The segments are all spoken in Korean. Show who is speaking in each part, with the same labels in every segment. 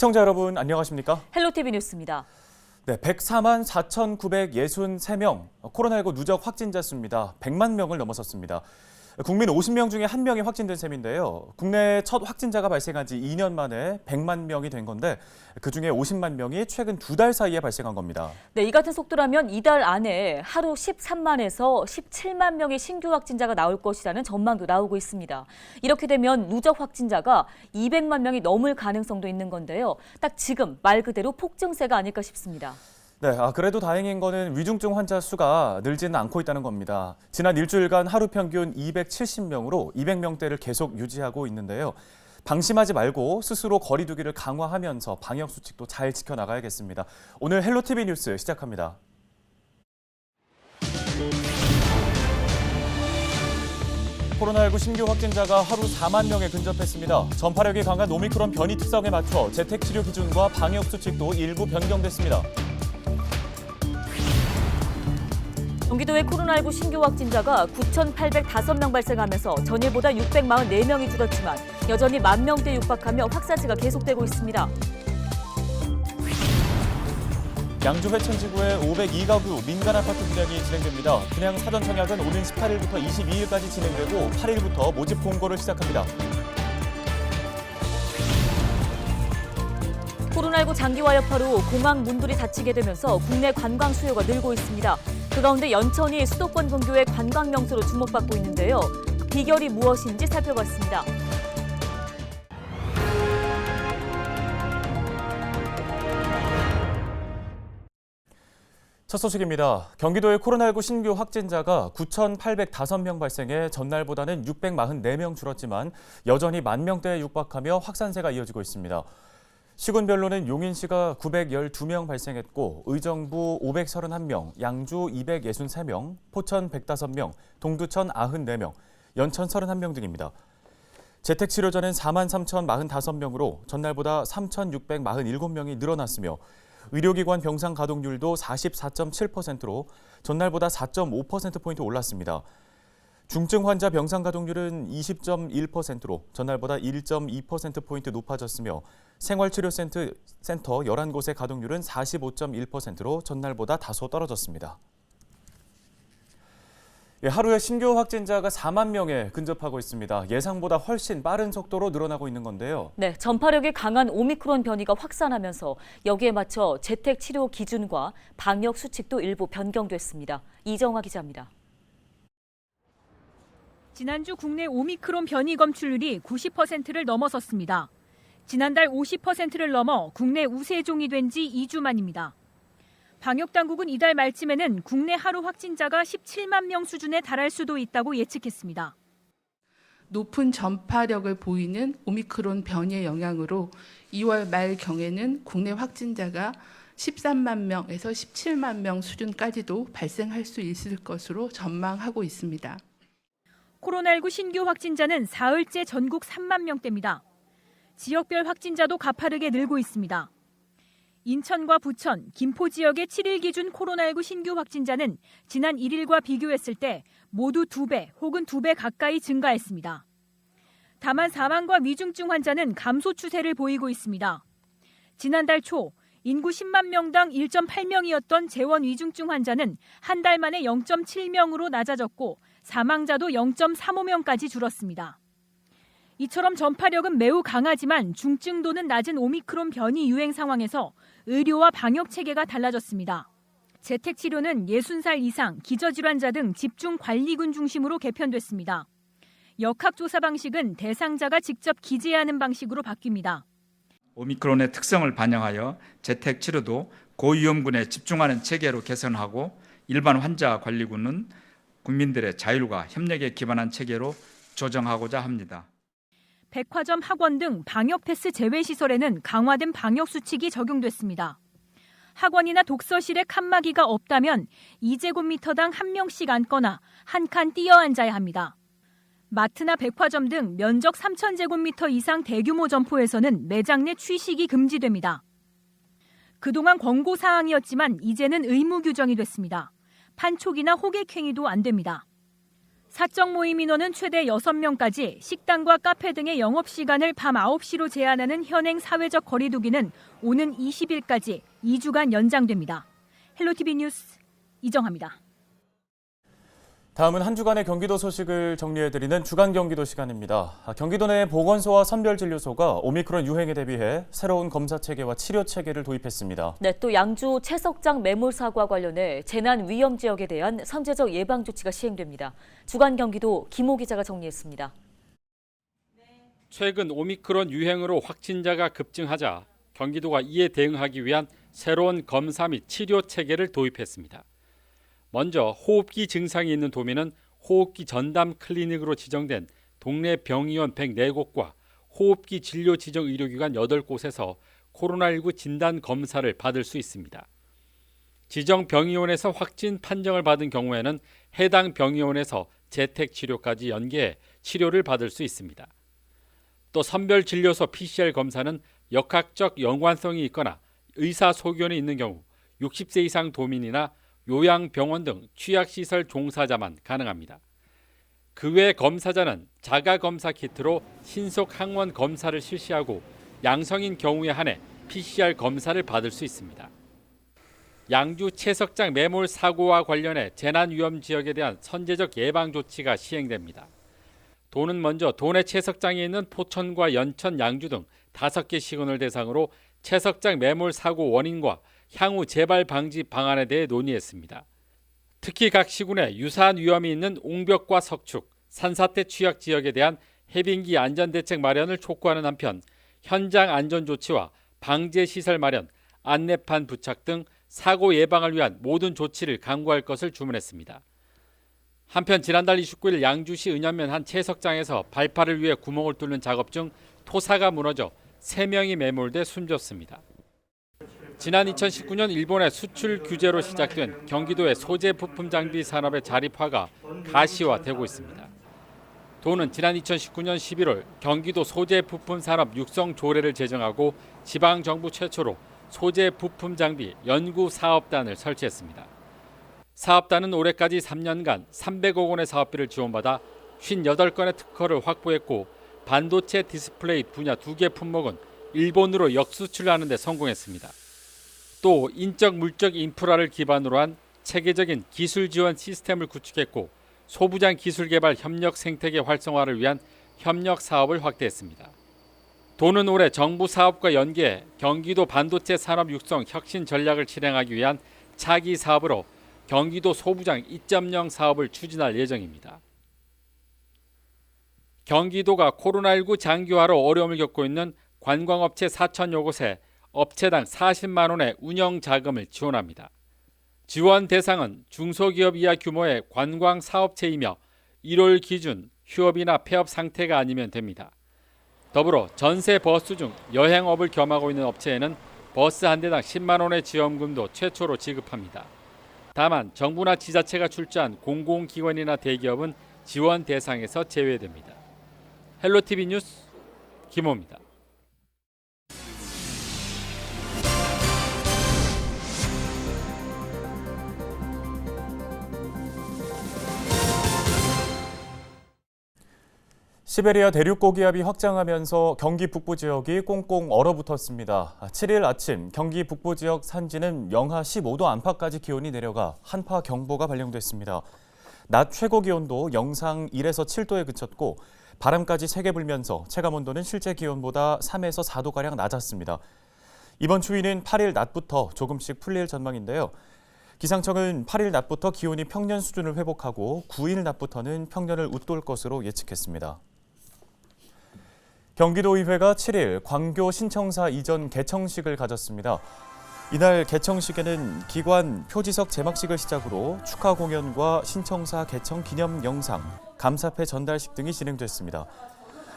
Speaker 1: 시청자 여러분 안녕하십니까?
Speaker 2: 헬로티비 뉴스입니다.
Speaker 1: 네, 104만 4,963명, 코로나19 누적 확진자 수입니다. 100만 명을 넘어섰습니다. 국민 50명 중에 1명이 확진된 셈인데요. 국내 첫 확진자가 발생한 지 2년 만에 100만 명이 된 건데 그중에 50만 명이 최근 2달 사이에 발생한 겁니다.
Speaker 2: 네, 이 같은 속도라면 이달 안에 하루 13만에서 17만 명의 신규 확진자가 나올 것이라는 전망도 나오고 있습니다. 이렇게 되면 누적 확진자가 200만 명이 넘을 가능성도 있는 건데요. 딱 지금 말 그대로 폭증세가 아닐까 싶습니다.
Speaker 1: 네, 그래도 다행인 거는 위중증 환자 수가 늘지는 않고 있다는 겁니다. 지난 일주일간 하루 평균 270명으로 200명대를 계속 유지하고 있는데요. 방심하지 말고 스스로 거리 두기를 강화하면서 방역 수칙도 잘 지켜나가야겠습니다. 오늘 헬로티비 뉴스 시작합니다. 코로나19 신규 확진자가 하루 4만 명에 근접했습니다. 전파력이 강한 오미크론 변이 특성에 맞춰 재택치료 기준과 방역 수칙도 일부 변경됐습니다.
Speaker 2: 경기도의 코로나19 신규 확진자가 9,805명 발생하면서 전일보다 644명이 줄었지만 여전히 10,000대 육박하며 확산세가 계속되고 있습니다.
Speaker 1: 양주 회천지구의 502가구 민간 아파트 분양이 진행됩니다. 분양 사전 청약은 오는 18일부터 22일까지 진행되고 8일부터 모집 공고를 시작합니다.
Speaker 2: 코로나19 장기화 여파로 공항 문들이 닫히게 되면서 국내 관광 수요가 늘고 있습니다. 그 가운데 연천이 수도권 근교의 관광 명소로 주목받고 있는데요. 비결이 무엇인지 살펴봤습니다.
Speaker 1: 첫 소식입니다. 경기도의 코로나19 신규 확진자가 9,805명 발생해 전날보다는 644명 줄었지만 여전히 10,000대에 육박하며 확산세가 이어지고 있습니다. 시군별로는 용인시가 912명 발생했고 의정부 531명, 양주 263명, 포천 105명, 동두천 94명, 연천 31명 등입니다. 재택치료자는 43,045명으로 전날보다 3,647명이 늘어났으며 의료기관 병상 가동률도 44.7%로 전날보다 4.5%포인트 올랐습니다. 중증 환자 병상 가동률은 20.1%로 전날보다 1.2%포인트 높아졌으며 생활치료센터 11곳의 가동률은 45.1%로 전날보다 다소 떨어졌습니다. 하루에 신규 확진자가 4만 명에 근접하고 있습니다. 예상보다 훨씬 빠른 속도로 늘어나고 있는 건데요.
Speaker 2: 네, 전파력이 강한 오미크론 변이가 확산하면서 여기에 맞춰 재택치료 기준과 방역 수칙도 일부 변경됐습니다. 이정화 기자입니다.
Speaker 3: 지난주 국내 오미크론 변이 검출률이 90%를 넘어섰습니다. 지난달 50%를 넘어 국내 우세종이 된 지 2주 만입니다. 방역당국은 이달 말쯤에는 국내 하루 확진자가 17만 명 수준에 달할 수도 있다고 예측했습니다.
Speaker 4: 높은 전파력을 보이는 오미크론 변이의 영향으로 2월 말경에는 국내 확진자가 13만 명에서 17만 명 수준까지도 발생할 수 있을 것으로 전망하고 있습니다.
Speaker 3: 코로나19 신규 확진자는 사흘째 전국 3만 명대입니다. 지역별 확진자도 가파르게 늘고 있습니다. 인천과 부천, 김포 지역의 7일 기준 코로나19 신규 확진자는 지난 1일과 비교했을 때 모두 2배 혹은 2배 가까이 증가했습니다. 다만 사망과 위중증 환자는 감소 추세를 보이고 있습니다. 지난달 초 인구 10만 명당 1.8명이었던 재원 위중증 환자는 한 달 만에 0.7명으로 낮아졌고 사망자도 0.35명까지 줄었습니다. 이처럼 전파력은 매우 강하지만 중증도는 낮은 오미크론 변이 유행 상황에서 의료와 방역 체계가 달라졌습니다. 재택치료는 60살 이상, 기저질환자 등 집중관리군 중심으로 개편됐습니다. 역학조사 방식은 대상자가 직접 기재하는 방식으로 바뀝니다.
Speaker 5: 오미크론의 특성을 반영하여 재택치료도 고위험군에 집중하는 체계로 개선하고 일반 환자 관리군은 국민들의 자율과 협력에 기반한 체계로 조정하고자 합니다.
Speaker 3: 백화점, 학원 등 방역 패스 제외 시설에는 강화된 방역 수칙이 적용됐습니다. 학원이나 독서실에 칸막이가 없다면 2제곱미터당 1명씩 앉거나 한 칸 띄어 앉아야 합니다. 마트나 백화점 등 면적 3,000제곱미터 이상 대규모 점포에서는 매장 내 취식이 금지됩니다. 그동안 권고 사항이었지만 이제는 의무 규정이 됐습니다. 판촉이나 호객행위도 안 됩니다. 사적 모임 인원은 최대 6명까지 식당과 카페 등의 영업시간을 밤 9시로 제한하는 현행 사회적 거리 두기는 오는 20일까지 2주간 연장됩니다. 헬로티비 뉴스 이정아입니다.
Speaker 1: 다음은 한 주간의 경기도 소식을 정리해드리는 주간 경기도 시간입니다. 경기도 내 보건소와 선별진료소가 오미크론 유행에 대비해 새로운 검사 체계와 치료 체계를 도입했습니다.
Speaker 2: 네, 또 양주 채석장 매몰 사고와 관련해 재난 위험 지역에 대한 선제적 예방 조치가 시행됩니다. 주간 경기도 김호 기자가 정리했습니다.
Speaker 6: 최근 오미크론 유행으로 확진자가 급증하자 경기도가 이에 대응하기 위한 새로운 검사 및 치료 체계를 도입했습니다. 먼저 호흡기 증상이 있는 도민은 호흡기 전담 클리닉으로 지정된 동네 병의원 104곳과 호흡기 진료 지정 의료기관 8곳에서 코로나19 진단 검사를 받을 수 있습니다. 지정 병의원에서 확진 판정을 받은 경우에는 해당 병의원에서 재택 치료까지 연계해 치료를 받을 수 있습니다. 또 선별진료소 PCR 검사는 역학적 연관성이 있거나 의사 소견이 있는 경우 60세 이상 도민이나 요양병원 등 취약시설 종사자만 가능합니다. 그 외 검사자는 자가검사 키트로 신속 항원 검사를 실시하고 양성인 경우에 한해 PCR 검사를 받을 수 있습니다. 양주 채석장 매몰 사고와 관련해 재난위험 지역에 대한 선제적 예방 조치가 시행됩니다. 도는 먼저 도내 채석장에 있는 포천과 연천, 양주 등 5개 시군을 대상으로 채석장 매몰 사고 원인과 향후 재발 방지 방안에 대해 논의했습니다. 특히 각 시군에 유사한 위험이 있는 옹벽과 석축, 산사태 취약 지역에 대한 해빙기 안전대책 마련을 촉구하는 한편 현장 안전 조치와 방제 시설 마련, 안내판 부착 등 사고 예방을 위한 모든 조치를 강구할 것을 주문했습니다. 한편 지난달 29일 양주시 은현면 한 채석장에서 발파를 위해 구멍을 뚫는 작업 중 토사가 무너져 3명이 매몰돼 숨졌습니다. 지난 2019년 일본의 수출 규제로 시작된 경기도의 소재 부품 장비 산업의 자립화가 가시화되고 있습니다. 도는 지난 2019년 11월 경기도 소재 부품 산업 육성 조례를 제정하고 지방 정부 최초로 소재 부품 장비 연구 사업단을 설치했습니다. 사업단은 올해까지 3년간 300억 원의 사업비를 지원받아 58건의 특허를 확보했고 반도체 디스플레이 분야 2개 품목은 일본으로 역수출하는 데 성공했습니다. 또 인적 물적 인프라를 기반으로 한 체계적인 기술 지원 시스템을 구축했고 소부장 기술 개발 협력 생태계 활성화를 위한 협력 사업을 확대했습니다. 도는 올해 정부 사업과 연계해 경기도 반도체 산업 육성 혁신 전략을 실행하기 위한 차기 사업으로 경기도 소부장 2.0 사업을 추진할 예정입니다. 경기도가 코로나19 장기화로 어려움을 겪고 있는 관광업체 4천여 곳에 업체당 40만 원의 운영 자금을 지원합니다. 지원 대상은 중소기업 이하 규모의 관광 사업체이며 1월 기준 휴업이나 폐업 상태가 아니면 됩니다. 더불어 전세 버스 중 여행업을 겸하고 있는 업체에는 버스 한 대당 10만 원의 지원금도 최초로 지급합니다. 다만 정부나 지자체가 출자한 공공기관이나 대기업은 지원 대상에서 제외됩니다. 헬로티비 뉴스 김호입니다.
Speaker 1: 시베리아 대륙 고기압이 확장하면서 경기 북부 지역이 꽁꽁 얼어붙었습니다. 7일 아침 경기 북부 지역 산지는 영하 15도 안팎까지 기온이 내려가 한파 경보가 발령됐습니다. 낮 최고 기온도 영상 1에서 7도에 그쳤고 바람까지 세게 불면서 체감온도는 실제 기온보다 3에서 4도가량 낮았습니다. 이번 추위는 8일 낮부터 조금씩 풀릴 전망인데요. 기상청은 8일 낮부터 기온이 평년 수준을 회복하고 9일 낮부터는 평년을 웃돌 것으로 예측했습니다. 경기도의회가 7일 광교 신청사 이전 개청식을 가졌습니다. 이날 개청식에는 기관 표지석 제막식을 시작으로 축하 공연과 신청사 개청 기념 영상, 감사패 전달식 등이 진행됐습니다.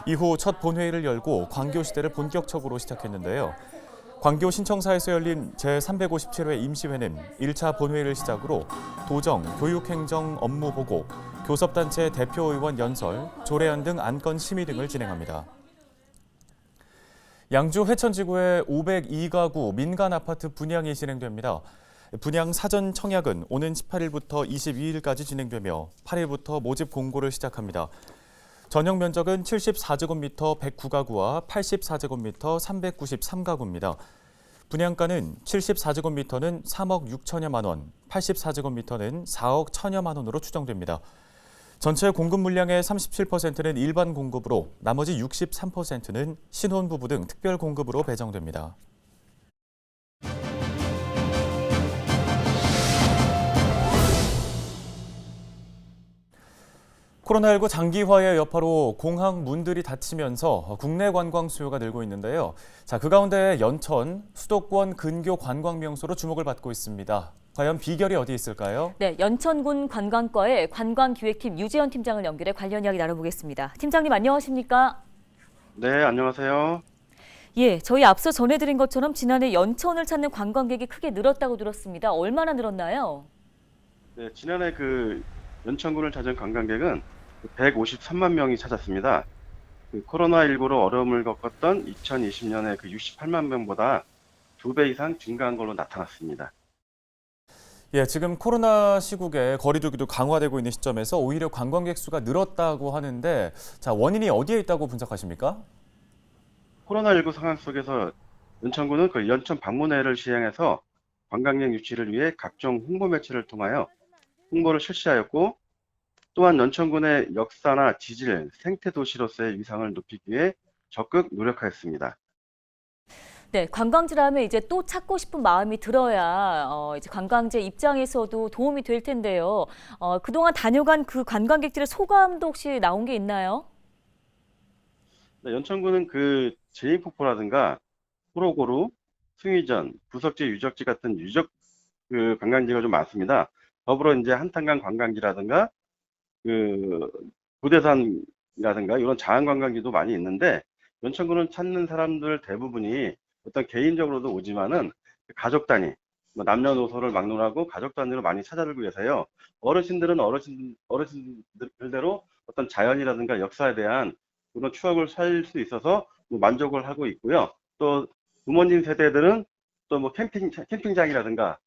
Speaker 1: 이후 첫 본회의를 열고 광교 시대를 본격적으로 시작했는데요. 광교 신청사에서 열린 제357회 임시회는 1차 본회의를 시작으로 도정, 교육행정 업무 보고, 교섭단체 대표의원 연설, 조례안 등 안건 심의 등을 진행합니다. 양주 회천지구의 502가구 민간 아파트 분양이 진행됩니다. 분양 사전 청약은 오는 18일부터 22일까지 진행되며 8일부터 모집 공고를 시작합니다. 전용 면적은 74제곱미터 109가구와 84제곱미터 393가구입니다. 분양가는 74제곱미터는 3억 6천여만 원, 84제곱미터는 4억 1천여만 원으로 추정됩니다. 전체 공급 물량의 37%는 일반 공급으로 나머지 63%는 신혼부부 등 특별 공급으로 배정됩니다. 코로나19 장기화의 여파로 공항 문들이 닫히면서 국내 관광 수요가 늘고 있는데요. 그 가운데 연천, 수도권 근교 관광 명소로 주목을 받고 있습니다. 과연 비결이 어디 있을까요?
Speaker 2: 네, 연천군 관광과의 관광기획팀 유재현 팀장을 연결해 관련 이야기 나눠보겠습니다. 팀장님 안녕하십니까?
Speaker 7: 네, 안녕하세요.
Speaker 2: 예, 저희 앞서 전해드린 것처럼 지난해 연천을 찾는 관광객이 크게 늘었다고 들었습니다. 얼마나 늘었나요?
Speaker 7: 네, 지난해 연천군을 찾은 관광객은 153만 명이 찾았습니다. 코로나19로 어려움을 겪었던 2020년에 68만 명보다 2배 이상 증가한 걸로 나타났습니다.
Speaker 1: 예, 지금 코로나 시국에 거리두기도 강화되고 있는 시점에서 오히려 관광객 수가 늘었다고 하는데, 원인이 어디에 있다고 분석하십니까?
Speaker 7: 코로나19 상황 속에서 연천군은 연천 방문회를 시행해서 관광객 유치를 위해 각종 홍보 매체를 통하여 홍보를 실시하였고, 또한 연천군의 역사나 지질, 생태 도시로서의 위상을 높이기 위해 적극 노력하였습니다.
Speaker 2: 네, 관광지라면 이제 또 찾고 싶은 마음이 들어야 이제 관광지 입장에서도 도움이 될 텐데요. 그동안 다녀간 그 관광객들의 소감도 혹시 나온 게 있나요?
Speaker 7: 네, 연천군은 제인폭포라든가 호로고루, 숭의전, 부석지 유적지 같은 유적 관광지가 좀 많습니다. 더불어 이제 한탄강 관광지라든가 고대산이라든가 이런 자연 관광지도 많이 있는데, 연천군은 찾는 사람들 대부분이 어떤 개인적으로도 오지만은 가족 단위, 남녀노소를 막론하고 가족 단위로 많이 찾아들고 계세요. 어르신들은 어르신들대로 어떤 자연이라든가 역사에 대한 그런 추억을 살 수 있어서 만족을 하고 있고요. 또 부모님 세대들은 또 캠핑장이라든가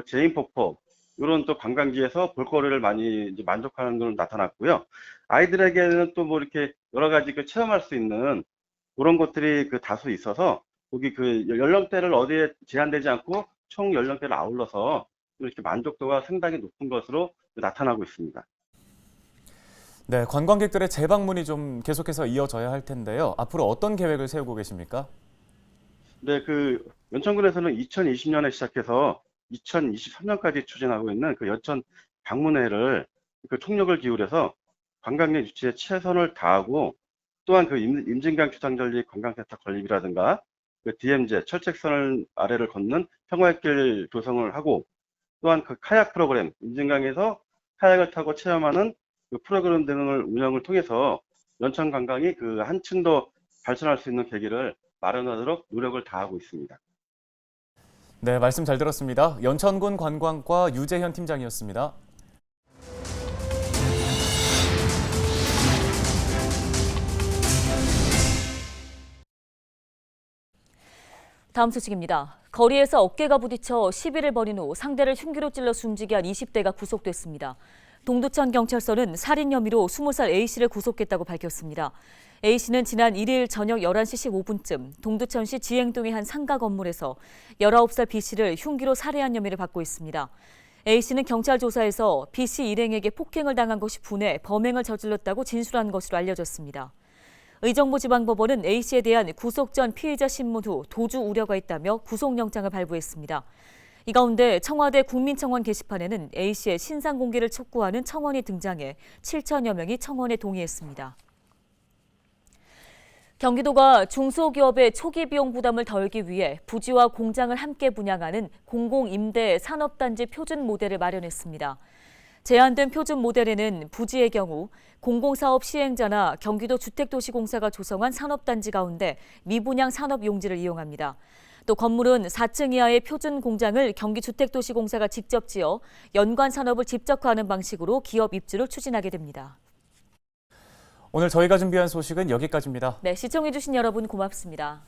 Speaker 7: 제인폭포 이런 또 관광지에서 볼거리를 많이 이제 만족하는 걸 나타났고요. 아이들에게는 또 이렇게 여러 가지 체험할 수 있는 그런 것들이 다수 있어서 거기 연령대를 어디에 제한되지 않고 총 연령대를 아울러서 이렇게 만족도가 상당히 높은 것으로 나타나고 있습니다.
Speaker 1: 네, 관광객들의 재방문이 좀 계속해서 이어져야 할 텐데요. 앞으로 어떤 계획을 세우고 계십니까?
Speaker 7: 네, 연천군에서는 2020년에 시작해서 2023년까지 추진하고 있는 연천 방문회를 총력을 기울여서 관광객 유치에 최선을 다하고, 또한 임진강 추상전리 관광센터 건립이라든가 DMZ 철책선 아래를 걷는 평화의 조성을 하고, 또한 카약 프로그램, 임진강에서 카약을 타고 체험하는 프로그램 등을 운영을 통해서 연천 관광이 한층 더 발전할 수 있는 계기를 마련하도록 노력을 다하고 있습니다.
Speaker 1: 네, 말씀 잘 들었습니다. 연천군 관광과 유재현 팀장이었습니다.
Speaker 2: 다음 소식입니다. 거리에서 어깨가 부딪혀 시비를 벌인 후 상대를 흉기로 찔러 숨지게 한 20대가 구속됐습니다. 동두천 경찰서는 살인 혐의로 20살 A씨를 구속했다고 밝혔습니다. A씨는 지난 1일 저녁 11시 15분쯤 동두천시 지행동의 한 상가 건물에서 19살 B씨를 흉기로 살해한 혐의를 받고 있습니다. A씨는 경찰 조사에서 B씨 일행에게 폭행을 당한 것이 분해 범행을 저질렀다고 진술한 것으로 알려졌습니다. 의정부지방법원은 A씨에 대한 구속 전 피의자 신문 후 도주 우려가 있다며 구속영장을 발부했습니다. 이 가운데 청와대 국민청원 게시판에는 A씨의 신상 공개를 촉구하는 청원이 등장해 7천여 명이 청원에 동의했습니다. 경기도가 중소기업의 초기 비용 부담을 덜기 위해 부지와 공장을 함께 분양하는 공공임대 산업단지 표준 모델을 마련했습니다. 제안된 표준 모델에는 부지의 경우 공공사업 시행자나 경기도 주택도시공사가 조성한 산업단지 가운데 미분양 산업용지를 이용합니다. 또 건물은 4층 이하의 표준 공장을 경기주택도시공사가 직접 지어 연관 산업을 집적화하는 방식으로 기업 입주를 추진하게 됩니다.
Speaker 1: 오늘 저희가 준비한 소식은 여기까지입니다.
Speaker 2: 네, 시청해주신 여러분 고맙습니다.